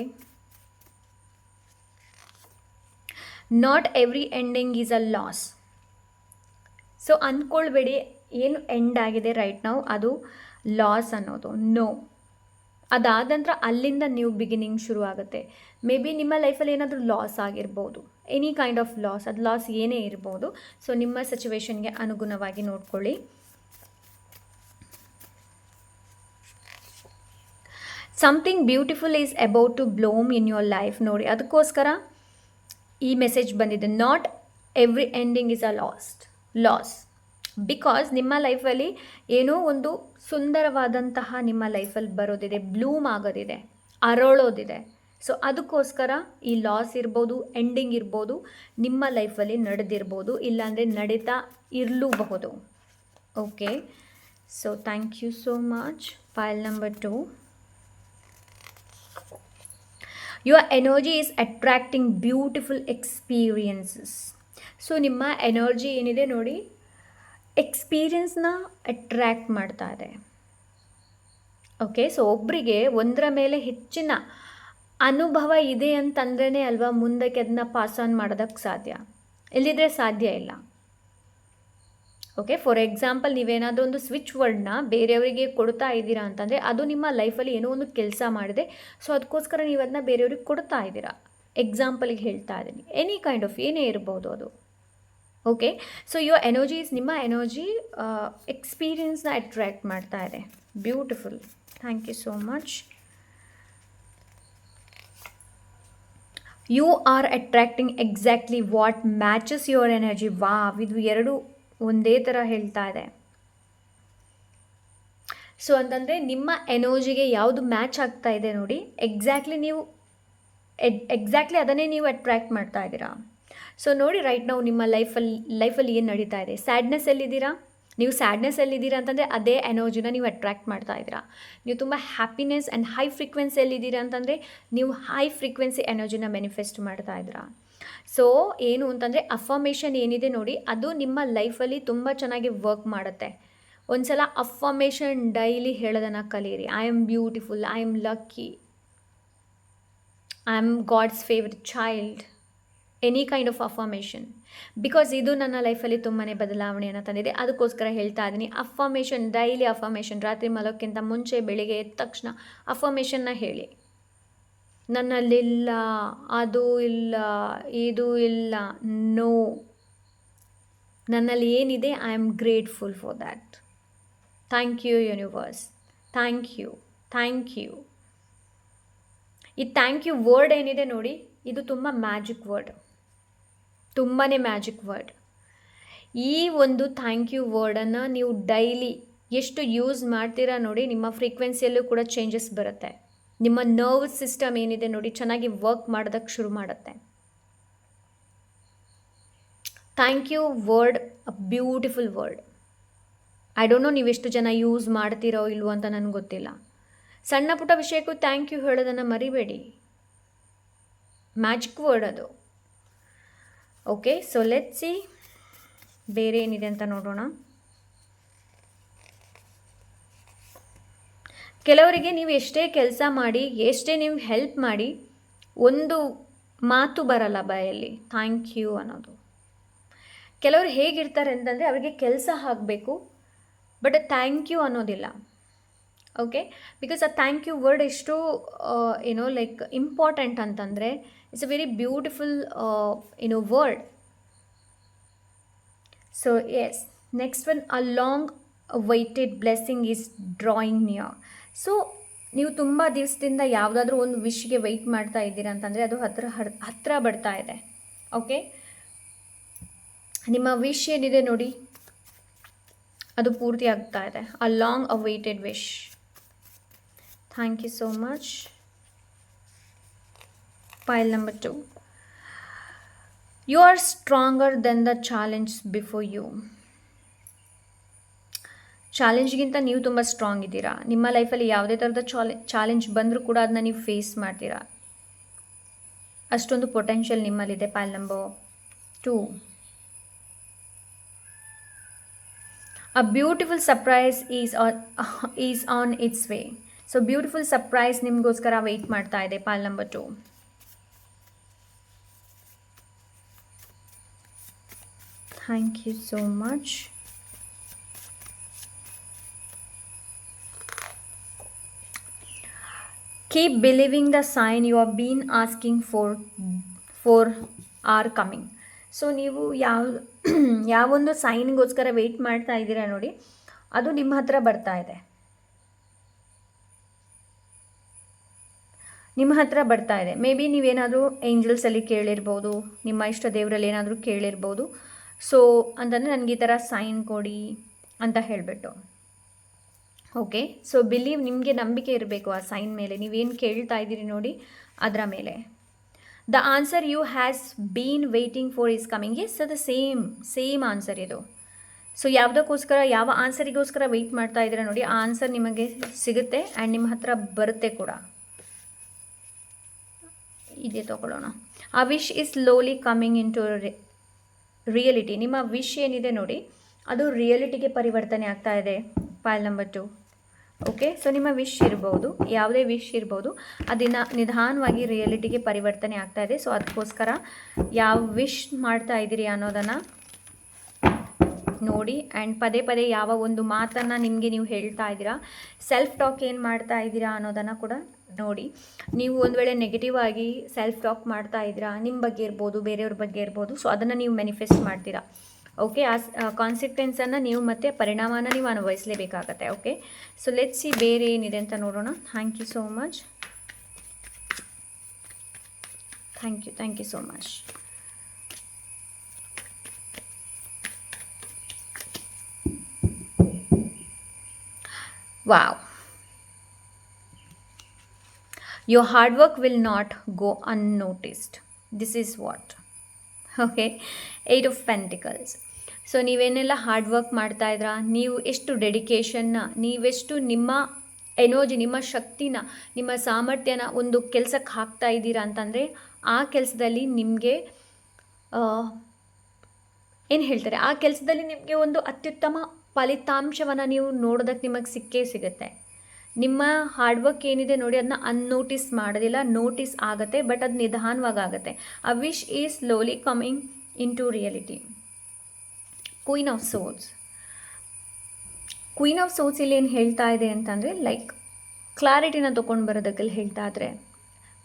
not every ending is a loss. So ಅಂದ್ಕೊಳ್ಬೇಡಿ ಏನು ಎಂಡ್ ಆಗಿದೆ ರೈಟ್ ನಾವು ಅದು ಲಾಸ್ ಅನ್ನೋದು. ನೋ, ಅದಾದ ನಂತರ ಅಲ್ಲಿಂದ ನ್ಯೂ ಬಿಗಿನಿಂಗ್ ಶುರು ಆಗುತ್ತೆ. ಮೇ ಬಿ ನಿಮ್ಮ ಲೈಫಲ್ಲಿ ಏನಾದರೂ ಲಾಸ್ ಆಗಿರ್ಬೋದು, ಎನಿ ಕೈಂಡ್ ಆಫ್ ಲಾಸ್, ಅದು ಲಾಸ್ ಏನೇ ಇರ್ಬೋದು. ಸೊ ನಿಮ್ಮ ಸಿಚುವೇಶನ್ಗೆ ಅನುಗುಣವಾಗಿ ನೋಡ್ಕೊಳ್ಳಿ. Something beautiful is about to bloom in your life. ನೋಡಿ, ಅದಕ್ಕೋಸ್ಕರ ಈ ಮೆಸೇಜ್ ಬಂದಿದೆ. Not every ending is a loss. Because ನಿಮ್ಮ ಲೈಫಲ್ಲಿ ಏನೋ ಒಂದು ಸುಂದರವಾದಂತಹ ನಿಮ್ಮ ಲೈಫಲ್ಲಿ ಬರೋದಿದೆ, ಬ್ಲೂಮ್ ಆಗೋದಿದೆ, ಅರಳೋದಿದೆ. ಸೊ ಅದಕ್ಕೋಸ್ಕರ ಈ ಲಾಸ್ ಇರ್ಬೋದು, ಎಂಡಿಂಗ್ ಇರ್ಬೋದು, ನಿಮ್ಮ ಲೈಫಲ್ಲಿ ನಡೆದಿರ್ಬೋದು, ಇಲ್ಲಾಂದರೆ ನಡೀತಾ ಇರಲೂಬಹುದು. Okay, so thank you so much. Pile number 2. Your energy is attracting beautiful experiences. So ನಿಮ್ಮ ಎನರ್ಜಿ ಏನಿದೆ ನೋಡಿ, ಎಕ್ಸ್ಪೀರಿಯನ್ಸ್ನ ಅಟ್ರ್ಯಾಕ್ಟ್ ಮಾಡ್ತಾ ಇದೆ. ಓಕೆ, ಸೊ ಒಬ್ಬರಿಗೆ ಒಂದರ ಮೇಲೆ ಹೆಚ್ಚಿನ ಅನುಭವ ಇದೆ ಅಂತಂದ್ರೇ ಅಲ್ವಾ ಮುಂದಕ್ಕೆ ಅದನ್ನ ಪಾಸ್ ಆನ್ ಮಾಡೋದಕ್ಕೆ ಸಾಧ್ಯ. ಇಲ್ಲಿದ್ರೆ ಸಾಧ್ಯ ಇಲ್ಲ. ಓಕೆ, ಫಾರ್ ಎಕ್ಸಾಂಪಲ್ ನೀವೇನಾದರೂ ಒಂದು ಸ್ವಿಚ್ ವರ್ಡ್ನ ಬೇರೆಯವರಿಗೆ ಕೊಡ್ತಾ ಇದ್ದೀರಾ ಅಂತಂದರೆ ಅದು ನಿಮ್ಮ ಲೈಫಲ್ಲಿ ಏನೋ ಒಂದು ಕೆಲಸ ಮಾಡಿದೆ. ಸೊ ಅದಕ್ಕೋಸ್ಕರ ನೀವು ಅದನ್ನ ಬೇರೆಯವ್ರಿಗೆ ಕೊಡ್ತಾ ಇದ್ದೀರಾ. ಎಕ್ಸಾಂಪಲಿಗೆ ಹೇಳ್ತಾ ಇದ್ದೀನಿ. ಎನಿ ಕೈಂಡ್ ಆಫ್ ಏನೇ ಇರ್ಬೋದು ಅದು. ಓಕೆ, ಸೊ ಯುವರ್ ಎನರ್ಜೀಸ್, ನಿಮ್ಮ ಎನರ್ಜಿ ಎಕ್ಸ್ಪೀರಿಯನ್ಸ್ನ ಅಟ್ರ್ಯಾಕ್ಟ್ ಮಾಡ್ತಾ ಇದೆ. Beautiful. Thank you so much. You are attracting exactly what matches your energy. ಇದು ಎರಡು ಒಂದೇ ಥರ ಹೇಳ್ತಾ ಇದೆ. ಸೊ ಅಂತಂದರೆ ನಿಮ್ಮ ಎನರ್ಜಿಗೆ ಯಾವುದು ಮ್ಯಾಚ್ ಆಗ್ತಾ ಇದೆ ನೋಡಿ, ಎಕ್ಸಾಕ್ಟ್ಲಿ ಅದನ್ನೇ ನೀವು ಅಟ್ರ್ಯಾಕ್ಟ್ ಮಾಡ್ತಾ ಇದ್ದೀರಾ. ಸೊ ನೋಡಿ, ರೈಟ್ ನಾವು ನಿಮ್ಮ ಲೈಫಲ್ಲಿ ಏನು ನಡೀತಾ ಇದೆ. ಸ್ಯಾಡ್ನೆಸ್ಸಲ್ಲಿದ್ದೀರಾ, ನೀವು ಸ್ಯಾಡ್ನೆಸ್ಸಲ್ಲಿದ್ದೀರಾ ಅಂತಂದರೆ ಅದೇ ಎನರ್ಜಿನ ನೀವು ಅಟ್ರ್ಯಾಕ್ಟ್ ಮಾಡ್ತಾ ಇದ್ದೀರಾ. ನೀವು ತುಂಬ ಹ್ಯಾಪಿನೆಸ್ ಆ್ಯಂಡ್ ಹೈ ಫ್ರೀಕ್ವೆನ್ಸಿಯಲ್ಲಿದ್ದೀರಾ ಅಂತಂದರೆ ನೀವು ಹೈ ಫ್ರೀಕ್ವೆನ್ಸಿ ಎನರ್ಜಿನ ಮ್ಯಾನಿಫೆಸ್ಟ್ ಮಾಡ್ತಾ ಇದ್ದೀರಾ. ಸೊ ಏನು ಅಂತಂದರೆ ಅಫರ್ಮೇಷನ್ ಏನಿದೆ ನೋಡಿ, ಅದು ನಿಮ್ಮ ಲೈಫಲ್ಲಿ ತುಂಬ ಚೆನ್ನಾಗಿ ವರ್ಕ್ ಮಾಡುತ್ತೆ. ಒಂದು ಸಲ ಅಫರ್ಮೇಷನ್ ಡೈಲಿ ಹೇಳೋದನ್ನು ಕಲೀರಿ. I am beautiful, I am lucky, I am God's favourite child. Any kind of affirmation. Because ಇದು ನನ್ನ ಲೈಫಲ್ಲಿ ತುಂಬಾ ಬದಲಾವಣೆಯನ್ನು ತಂದಿದೆ. ಅದಕ್ಕೋಸ್ಕರ ಹೇಳ್ತಾ ಇದ್ದೀನಿ. ಅಫರ್ಮೇಷನ್, ಡೈಲಿ ಅಫರ್ಮೇಷನ್, ರಾತ್ರಿ ಮಲೋಕ್ಕಿಂತ ಮುಂಚೆ ಬೆಳಿಗ್ಗೆ ಎದ್ದ ತಕ್ಷಣ ಅಫರ್ಮೇಷನ್ನ ಹೇಳಿ. ನನ್ನಲ್ಲಿಲ್ಲ, ಅದು ಇಲ್ಲ, ಇದು ಇಲ್ಲ, ನೋ, ನನ್ನಲ್ಲಿ ಏನಿದೆ I am grateful for that. Thank you universe, thank you, thank you. ಈ ಥ್ಯಾಂಕ್ ಯು ವರ್ಡ್ ಏನಿದೆ ನೋಡಿ, ಇದು ತುಂಬ ಮ್ಯಾಜಿಕ್ ವರ್ಡ್, ತುಂಬಾ ಮ್ಯಾಜಿಕ್ ವರ್ಡ್. ಈ ಒಂದು ಥ್ಯಾಂಕ್ ಯು ವರ್ಡನ್ನು ನೀವು ಡೈಲಿ ಎಷ್ಟು ಯೂಸ್ ಮಾಡ್ತೀರಾ ನೋಡಿ, ನಿಮ್ಮ ಫ್ರೀಕ್ವೆನ್ಸಿಯಲ್ಲೂ ಕೂಡ ಚೇಂಜಸ್ ಬರುತ್ತೆ. ನಿಮ್ಮ ನರ್ವಸ್ ಸಿಸ್ಟಮ್ ಏನಿದೆ ನೋಡಿ ಚೆನ್ನಾಗಿ ವರ್ಕ್ ಮಾಡೋದಕ್ಕೆ ಶುರು ಮಾಡುತ್ತೆ. Thank you word, a beautiful word. I don't know ನೀವೆಷ್ಟು ಜನ ಯೂಸ್ ಮಾಡ್ತೀರೋ ಇಲ್ವೋ ಅಂತ ನನಗೆ ಗೊತ್ತಿಲ್ಲ. ಸಣ್ಣ ಪುಟ್ಟ ವಿಷಯಕ್ಕೂ ಥ್ಯಾಂಕ್ ಯು ಹೇಳೋದನ್ನು ಮರಿಬೇಡಿ. ಮ್ಯಾಜಿಕ್ ವರ್ಡ್ ಅದು. ಓಕೆ, ಸೊ ಲೆಟ್ಸ್ ಸಿ ಬೇರೆ ಏನಿದೆ ಅಂತ ನೋಡೋಣ. ಕೆಲವರಿಗೆ ನೀವು ಎಷ್ಟೇ ಕೆಲಸ ಮಾಡಿ, ಎಷ್ಟೇ ನೀವು ಹೆಲ್ಪ್ ಮಾಡಿ, ಒಂದು ಮಾತು ಬರಲ್ಲ ಬಾಯಲ್ಲಿ, ಥ್ಯಾಂಕ್ ಯು ಅನ್ನೋದು. ಕೆಲವರು ಹೇಗಿರ್ತಾರೆ ಅಂತಂದರೆ ಅವರಿಗೆ ಕೆಲಸ ಆಗಬೇಕು, ಬಟ್ ಥ್ಯಾಂಕ್ ಯು ಅನ್ನೋದಿಲ್ಲ. ಓಕೆ, ಬಿಕಾಸ್ ಆ ಥ್ಯಾಂಕ್ ಯು ವರ್ಡ್ ಎಷ್ಟು ಲೈಕ್ ಇಂಪಾರ್ಟೆಂಟ್ ಅಂತಂದರೆ it's a very beautiful word. So yes, next one, a long waited blessing is drawing near. So ನೀವು ತುಂಬ ದಿವಸದಿಂದ ಯಾವುದಾದ್ರೂ ಒಂದು ವಿಶ್ಗೆ ವೆಯ್ಟ್ ಮಾಡ್ತಾ ಇದ್ದೀರಾ ಅಂತಂದರೆ ಅದು ಹತ್ತಿರ ಬರ್ತಾ ಇದೆ. ಓಕೆ, ನಿಮ್ಮ ವಿಶ್ ಏನಿದೆ ನೋಡಿ ಅದು ಪೂರ್ತಿ ಆಗ್ತಾ ಇದೆ. A long awaited wish. Thank you so much. Pile number 2, you are stronger than the challenge before you. ಚಾಲೆಂಜ್ಗಿಂತ ನೀವು ತುಂಬ ಸ್ಟ್ರಾಂಗ್ ಇದ್ದೀರಾ. ನಿಮ್ಮ ಲೈಫಲ್ಲಿ ಯಾವುದೇ ಥರದ ಚಾಲೆಂಜ್ ಬಂದರೂ ಕೂಡ ಅದನ್ನ ನೀವು ಫೇಸ್ ಮಾಡ್ತೀರಾ. ಅಷ್ಟೊಂದು ಪೊಟೆನ್ಷಿಯಲ್ ನಿಮ್ಮಲ್ಲಿದೆ. Pile number 2, a beautiful surprise is on its way. So beautiful surprise ನಿಮಗೋಸ್ಕರ ವೆಯ್ಟ್ ಮಾಡ್ತಾ ಇದೆ. Pile number 2. Thank you so much. Keep believing the sign you are been asking for are coming. So ನೀವು ಯಾವೊಂದು ಸೈನ್ಗೋಸ್ಕರ weight ಮಾಡ್ತಾ ಇದ್ದೀರಾ ನೋಡಿ, ಅದು ನಿಮ್ಮ ಹತ್ರ ಬರ್ತಾ ಇದೆ. ಮೇ ಬಿ ನೀವೇನಾದರೂ ಏಂಜಲ್ಸಲ್ಲಿ ಕೇಳಿರ್ಬೋದು, ನಿಮ್ಮ ಇಷ್ಟ ದೇವರಲ್ಲಿ ಏನಾದರೂ ಕೇಳಿರ್ಬೋದು. ಸೊ ಅಂತಂದರೆ ನನಗೆ ಈ ಥರ ಸೈನ್ ಕೊಡಿ ಅಂತ ಹೇಳಿಬಿಟ್ಟು. ಓಕೆ, ಸೊ ಬಿಲೀವ್, ನಿಮಗೆ ನಂಬಿಕೆ ಇರಬೇಕು ಆ ಸೈನ್ ಮೇಲೆ. ನೀವೇನು ಕೇಳ್ತಾ ಇದ್ದೀರಿ ನೋಡಿ ಅದರ ಮೇಲೆ. The answer you has been waiting for is coming. Yes, ಅದು ಸೇಮ್ ಆನ್ಸರ್ ಇದು. ಸೊ ಯಾವುದಕ್ಕೋಸ್ಕರ, ಯಾವ ಆನ್ಸರಿಗೋಸ್ಕರ ವೆಯ್ಟ್ ಮಾಡ್ತಾ ಇದ್ದೀರಾ ನೋಡಿ, ಆ ಆನ್ಸರ್ ನಿಮಗೆ ಸಿಗುತ್ತೆ ಆ್ಯಂಡ್ ನಿಮ್ಮ ಹತ್ರ ಬರುತ್ತೆ ಕೂಡ. ಇದೇ ತಗೊಳ್ಳೋಣ. A wish is slowly coming into reality. ನಿಮ್ಮ ವಿಶ್ ಏನಿದೆ ನೋಡಿ ಅದು ರಿಯಲಿಟಿಗೆ ಪರಿವರ್ತನೆ ಆಗ್ತಾ ಇದೆ. Pile number 2. ಓಕೆ, ಸೊ ನಿಮ್ಮ ವಿಶ್ ಇರ್ಬೋದು, ಯಾವುದೇ ವಿಶ್ ಇರ್ಬೋದು, ಅದನ್ನು ನಿಧಾನವಾಗಿ ರಿಯಲಿಟಿಗೆ ಪರಿವರ್ತನೆ ಆಗ್ತಾ ಇದೆ. ಸೊ ಅದಕ್ಕೋಸ್ಕರ ಯಾವ ವಿಶ್ ಮಾಡ್ತಾ ಇದ್ದೀರಿ ಅನ್ನೋದನ್ನು ನೋಡಿ ಆ್ಯಂಡ್ ಪದೇ ಪದೇ ಯಾವ ಒಂದು ಮಾತನ್ನು ನಿಮಗೆ ನೀವು ಹೇಳ್ತಾ ಇದ್ದೀರಾ, ಸೆಲ್ಫ್ ಟಾಕ್ ಏನು ಮಾಡ್ತಾ ಇದ್ದೀರಾ ಅನ್ನೋದನ್ನು ಕೂಡ ನೋಡಿ. ನೀವು ಒಂದು ವೇಳೆ ನೆಗೆಟಿವ್ ಆಗಿ ಸೆಲ್ಫ್ ಟಾಕ್ ಮಾಡ್ತಾ ಇದ್ದೀರಾ, ನಿಮ್ಮ ಬಗ್ಗೆ ಇರ್ಬೋದು, ಬೇರೆಯವ್ರ ಬಗ್ಗೆ ಇರ್ಬೋದು, ಸೊ ಅದನ್ನು ನೀವು ಮ್ಯಾನಿಫೆಸ್ಟ್ ಮಾಡ್ತೀರಾ. ಓಕೆ, ಆ ಕಾನ್ಸಿಕ್ವೆನ್ಸನ್ನು ನೀವು ಮತ್ತು ಪರಿಣಾಮನ ನೀವು ಅನುಭವಿಸಲೇಬೇಕಾಗತ್ತೆ. ಓಕೆ, ಸೊ ಲೆಟ್ಸ್ ಸಿ ಬೇರೆ ಏನಿದೆ ಅಂತ ನೋಡೋಣ. Thank you so much. Thank you so much. Wow, your hard work will not go unnoticed. This is what. Okay, 8 of Pentacles. So ನೀವೇನೆಲ್ಲ ಹಾರ್ಡ್ ವರ್ಕ್ ಮಾಡ್ತಾ ಇದ್ರಾ, ನೀವು ಎಷ್ಟು ಡೆಡಿಕೇಶನ್ನ, ನೀವೆಷ್ಟು ನಿಮ್ಮ ಎನರ್ಜಿ, ನಿಮ್ಮ ಶಕ್ತಿನ, ನಿಮ್ಮ ಸಾಮರ್ಥ್ಯನ ಒಂದು ಕೆಲಸಕ್ಕೆ ಹಾಕ್ತಾ ಇದ್ದೀರಾ ಅಂತಂದರೆ ಆ ಕೆಲಸದಲ್ಲಿ ನಿಮಗೆ ಏನು ಹೇಳ್ತಾರೆ, ಆ ಕೆಲಸದಲ್ಲಿ ನಿಮಗೆ ಒಂದು ಅತ್ಯುತ್ತಮ ಫಲಿತಾಂಶವನ್ನು ನೀವು ನೋಡೋದಕ್ಕೆ ನಿಮಗೆ ಸಿಗುತ್ತೆ. ನಿಮ್ಮ ಹಾರ್ಡ್ ವರ್ಕ್ ಏನಿದೆ ನೋಡಿ ಅದನ್ನ ಅನ್ನೋಟಿಸ್ ಮಾಡೋದಿಲ್ಲ, ನೋಟಿಸ್ ಆಗುತ್ತೆ, ಬಟ್ ಅದು ನಿಧಾನವಾಗಿ ಆಗುತ್ತೆ. A wish is slowly coming into reality. Queen of swords ಇಲ್ಲಿ ಏನು ಹೇಳ್ತಾ ಇದೆ ಅಂತಂದರೆ, ಲೈಕ್ ಕ್ಲಾರಿಟಿನ ತೊಗೊಂಡು ಬರೋದಕ್ಕೆ ಹೇಳ್ತಾ ಇದ್ರೆ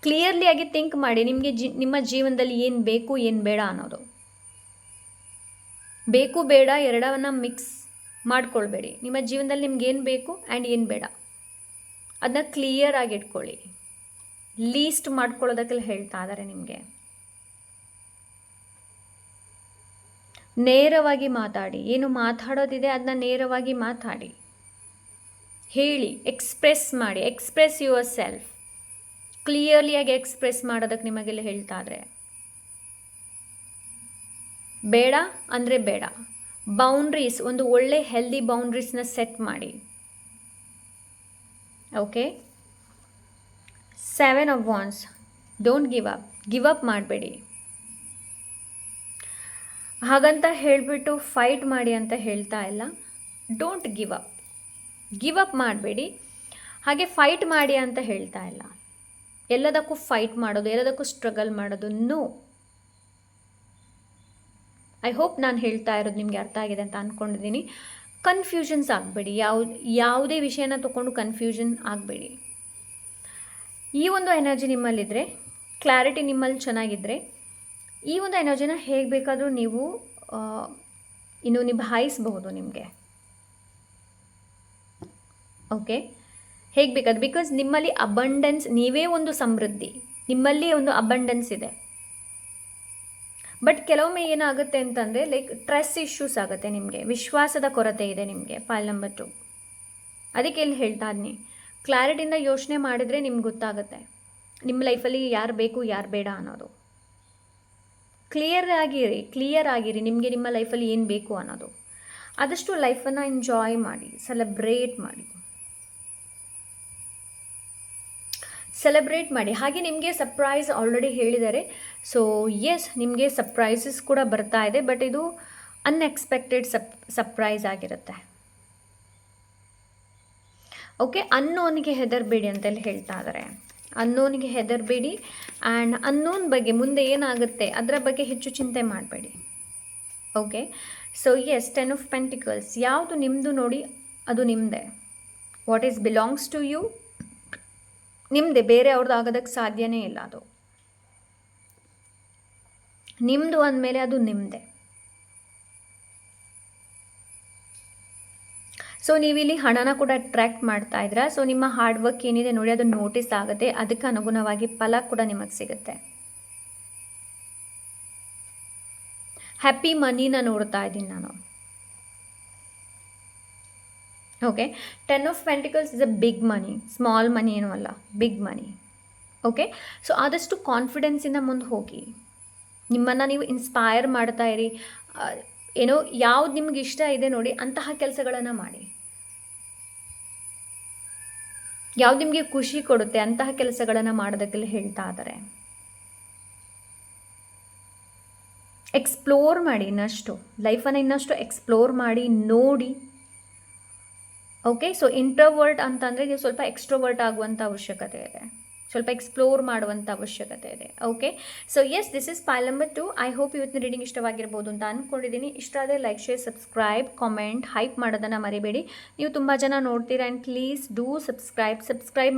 ಕ್ಲಿಯರ್ಲಿ ಆಗಿ ಥಿಂಕ್ ಮಾಡಿ, ನಿಮಗೆ ನಿಮ್ಮ ಜೀವನದಲ್ಲಿ ಏನು ಬೇಕು ಏನು ಬೇಡ ಅನ್ನೋದು. ಬೇಕು ಬೇಡ ಎರಡವನ್ನ ಮಿಕ್ಸ್ ಮಾಡ್ಕೊಳ್ಬೇಡಿ. ನಿಮ್ಮ ಜೀವನದಲ್ಲಿ ನಿಮ್ಗೆ ಏನು ಬೇಕು ಆ್ಯಂಡ್ ಏನು ಬೇಡ ಅದನ್ನ ಕ್ಲಿಯರ್ ಆಗಿ ಇಟ್ಕೊಳ್ಳಿ. ಲೀಸ್ಟ್ ಮಾಡ್ಕೊಳ್ಳೋದಕ್ಕೆ ಹೇಳ್ತಾ ಇದ್ದಾರೆ ನಿಮಗೆ. ನೇರವಾಗಿ ಮಾತಾಡಿ, ಏನು ಮಾತಾಡೋದಿದೆ ಅದನ್ನ ನೇರವಾಗಿ ಮಾತಾಡಿ, ಹೇಳಿ, ಎಕ್ಸ್ಪ್ರೆಸ್ ಮಾಡಿ. Express yourself. ಕ್ಲಿಯರ್ಲಿಯಾಗಿ ಎಕ್ಸ್ಪ್ರೆಸ್ ಮಾಡೋದಕ್ಕೆ ನಿಮಗೆಲ್ಲ ಹೇಳ್ತಾ ಇದ್ದಾರೆ. ಬೇಡ ಅಂದರೆ ಬೇಡ. ಬೌಂಡ್ರೀಸ್, ಒಂದು ಒಳ್ಳೆ ಹೆಲ್ದಿ ಬೌಂಡ್ರೀಸ್ನ ಸೆಟ್ ಮಾಡಿ. Okay, 7 of Wands. Don't give up ಮಾಡಬೇಡಿ. ಹಾಗಂತ ಹೇಳಿಬಿಟ್ಟು ಫೈಟ್ ಮಾಡಿ ಅಂತ ಹೇಳ್ತಾ ಇಲ್ಲ. ಡೋಂಟ್ ಗಿವ್ ಅಪ್ ಮಾಡಬೇಡಿ. ಹಾಗೆ ಫೈಟ್ ಮಾಡಿ ಅಂತ ಹೇಳ್ತಾ ಇಲ್ಲ, ಎಲ್ಲದಕ್ಕೂ ಫೈಟ್ ಮಾಡೋದು, ಎಲ್ಲದಕ್ಕೂ ಸ್ಟ್ರಗಲ್ ಮಾಡೋದು ನೋ. ಐ ಹೋಪ್ ನಾನು ಹೇಳ್ತಾ ಇರೋದು ನಿಮಗೆ ಅರ್ಥ ಆಗಿದೆ ಅಂತ ಅಂದ್ಕೊಂಡಿದ್ದೀನಿ. ಕನ್ಫ್ಯೂಷನ್ಸ್ ಆಗಬೇಡಿ, ಯಾವುದೇ ವಿಷಯನ ತೊಗೊಂಡು ಕನ್ಫ್ಯೂಷನ್ ಆಗಬೇಡಿ. ಈ ಒಂದು ಎನರ್ಜಿ ನಿಮ್ಮಲ್ಲಿದ್ದರೆ, ಕ್ಲಾರಿಟಿ ನಿಮ್ಮಲ್ಲಿ ಚೆನ್ನಾಗಿದ್ದರೆ, ಈ ಒಂದು ಎನರ್ಜಿನ ಹೇಗೆ ಬೇಕಾದರೂ ನೀವು ಇನ್ನು ನಿಭಾಯಿಸಬಹುದು ನಿಮಗೆ. ಓಕೆ, ಹೇಗೆ ಬೇಕಾದ್ರೆ, ಬಿಕಾಸ್ ನಿಮ್ಮಲ್ಲಿ ಅಬಂಡೆನ್ಸ್, ನೀವೇ ಒಂದು ಸಮೃದ್ಧಿ, ನಿಮ್ಮಲ್ಲಿ ಒಂದು ಅಬಂಡೆನ್ಸ್ ಇದೆ. ಬಟ್ ಕೆಲವೊಮ್ಮೆ ಏನಾಗುತ್ತೆ ಅಂತಂದರೆ ಲೈಕ್ ಟ್ರಸ್ಟ್ ಇಶ್ಯೂಸ್ ಆಗುತ್ತೆ, ನಿಮಗೆ ವಿಶ್ವಾಸದ ಕೊರತೆ ಇದೆ ನಿಮಗೆ. ಫೈಲ್ ನಂಬರ್ 2 ಅದಕ್ಕೆ ಇಲ್ಲಿ ಹೇಳ್ತಾ ಇದ್ದೀನಿ, ಕ್ಲಾರಿಟಿಯಿಂದ ಯೋಚನೆ ಮಾಡಿದರೆ ನಿಮ್ಗೆ ಗೊತ್ತಾಗುತ್ತೆ ನಿಮ್ಮ ಲೈಫಲ್ಲಿ ಯಾರು ಬೇಕು ಯಾರು ಬೇಡ ಅನ್ನೋದು. ಕ್ಲಿಯರ್ ಆಗಿರಿ ನಿಮಗೆ ನಿಮ್ಮ ಲೈಫಲ್ಲಿ ಏನು ಬೇಕು ಅನ್ನೋದು. ಆದಷ್ಟು ಲೈಫನ್ನು ಎಂಜಾಯ್ ಮಾಡಿ, ಸೆಲೆಬ್ರೇಟ್ ಮಾಡಿ. ಹಾಗೆ ನಿಮಗೆ ಸರ್ಪ್ರೈಸ್ ಆಲ್ರೆಡಿ ಹೇಳಿದ್ದಾರೆ. ಸೊ ಎಸ್, ನಿಮಗೆ ಸರ್ಪ್ರೈಸಸ್ ಕೂಡ ಬರ್ತಾ ಇದೆ, ಬಟ್ ಇದು ಅನ್ಎಕ್ಸ್ಪೆಕ್ಟೆಡ್ ಸರ್ಪ್ರೈಸ್ ಆಗಿರುತ್ತೆ. ಓಕೆ, ಅನ್ನೋನಿಗೆ ಹೆದರಬೇಡಿ ಅಂತೆಲ್ಲ ಹೇಳ್ತಾ ಇದ್ದಾರೆ. ಅನ್ನೋನಿಗೆ ಹೆದರಬೇಡಿ ಆ್ಯಂಡ್ ಅನ್ನೋನ್ ಬಗ್ಗೆ ಮುಂದೆ ಏನಾಗುತ್ತೆ ಅದರ ಬಗ್ಗೆ ಹೆಚ್ಚು ಚಿಂತೆ ಮಾಡಬೇಡಿ. Okay, so yes, 10 of pentacles ಯಾವುದು ನಿಮ್ಮದು ನೋಡಿ, ಅದು ನಿಮ್ಮದೇ. What is belongs to you ನಿಮ್ಮದೇ, ಬೇರೆ ಅವ್ರದ್ದು ಆಗೋದಕ್ಕೆ ಸಾಧ್ಯನೇ ಇಲ್ಲ. ಅದು ನಿಮ್ಮದು ಅಂದಮೇಲೆ ಅದು ನಿಮ್ಮದೇ. ಸೊ ನೀವಿಲ್ಲಿ ಹಣನ ಕೂಡ ಅಟ್ರ್ಯಾಕ್ಟ್ ಮಾಡ್ತಾ ಇದ್ದೀರಾ. ಸೊ ನಿಮ್ಮ ಹಾರ್ಡ್ ವರ್ಕ್ ಏನಿದೆ ನೋಡಿ ಅದು ನೋಟಿಸ್ ಆಗುತ್ತೆ, ಅದಕ್ಕೆ ಅನುಗುಣವಾಗಿ ಫಲ ಕೂಡ ನಿಮಗೆ ಸಿಗುತ್ತೆ. ಹ್ಯಾಪಿ ಮನಿನ ನೋಡ್ತಾ ಇದ್ದೀನಿ ನಾನು. Okay, 10 of pentacles is a big money, small money ಏನೂ ಅಲ್ಲ, ಬಿಗ್ ಮನಿ. ಓಕೆ, ಸೊ ಆದಷ್ಟು ಕಾನ್ಫಿಡೆನ್ಸಿಂದ ಮುಂದೆ ಹೋಗಿ, ನಿಮ್ಮನ್ನು ನೀವು ಇನ್ಸ್ಪೈರ್ ಮಾಡ್ತಾ ಇರಿ. ಏನೋ ಯಾವ್ದು ನಿಮ್ಗೆ ಇಷ್ಟ ಇದೆ ನೋಡಿ ಅಂತಹ ಕೆಲಸಗಳನ್ನು ಮಾಡಿ, ಯಾವ್ದು ನಿಮಗೆ ಖುಷಿ ಕೊಡುತ್ತೆ ಅಂತಹ ಕೆಲಸಗಳನ್ನು ಮಾಡೋದಕ್ಕೆಲ್ಲ ಹೇಳ್ತಾ ಇದ್ದಾರೆ. ಎಕ್ಸ್ಪ್ಲೋರ್ ಮಾಡಿ, ಇನ್ನಷ್ಟು ಲೈಫನ್ನು ಇನ್ನಷ್ಟು ಎಕ್ಸ್ಪ್ಲೋರ್ ಮಾಡಿ ನೋಡಿ. ಓಕೆ, ಸೊ ಇಂಟ್ರೋವರ್ಟ್ ಅಂತಂದರೆ ನೀವು ಸ್ವಲ್ಪ ಎಕ್ಸ್ಟ್ರೋವರ್ಟ್ ಆಗುವಂಥ ಅವಶ್ಯಕತೆ ಇದೆ, ಸ್ವಲ್ಪ ಎಕ್ಸ್ಪ್ಲೋರ್ ಮಾಡುವಂಥ ಅವಶ್ಯಕತೆ ಇದೆ. Okay, so yes, this is file number 2. I hope ಇವತ್ತಿನ ರೀಡಿಂಗ್ ಇಷ್ಟವಾಗಿರ್ಬೋದು ಅಂತ ಅಂದ್ಕೊಂಡಿದ್ದೀನಿ. ಇಷ್ಟ ಆದರೆ like, share, subscribe, comment, hype ಮಾಡೋದನ್ನು ಮರಿಬೇಡಿ. ನೀವು ತುಂಬ ಜನ ನೋಡ್ತೀರಾ ಆ್ಯಂಡ್ ಪ್ಲೀಸ್ ಡೂ ಸಬ್ಸ್ಕ್ರೈಬ್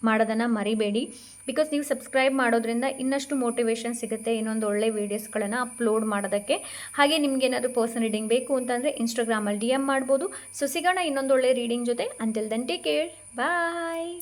ಮಾಡೋದನ್ನು ಮರಿಬೇಡಿ. ಬಿಕಾಸ್ ನೀವು ಸಬ್ಸ್ಕ್ರೈಬ್ ಮಾಡೋದ್ರಿಂದ ಇನ್ನಷ್ಟು ಮೋಟಿವೇಶನ್ ಸಿಗುತ್ತೆ ಇನ್ನೊಂದು ಒಳ್ಳೆ ವೀಡಿಯೋಸ್ಗಳನ್ನು ಅಪ್ಲೋಡ್ ಮಾಡೋದಕ್ಕೆ. ಹಾಗೆ ನಿಮಗೇನಾದರೂ ಪರ್ಸನಲ್ ರೀಡಿಂಗ್ ಬೇಕು ಅಂತಂದರೆ ಇನ್ಸ್ಟಾಗ್ರಾಮಲ್ಲಿ DM ಮಾಡ್ಬೋದು. ಸೊ ಸಿಗೋಣ ಇನ್ನೊಂದು ಒಳ್ಳೆ ರೀಡಿಂಗ್ ಜೊತೆ. ಅಂಟಿಲ್ ದೆನ್ ಟೇಕ್ ಕೇರ್, ಬಾಯ್.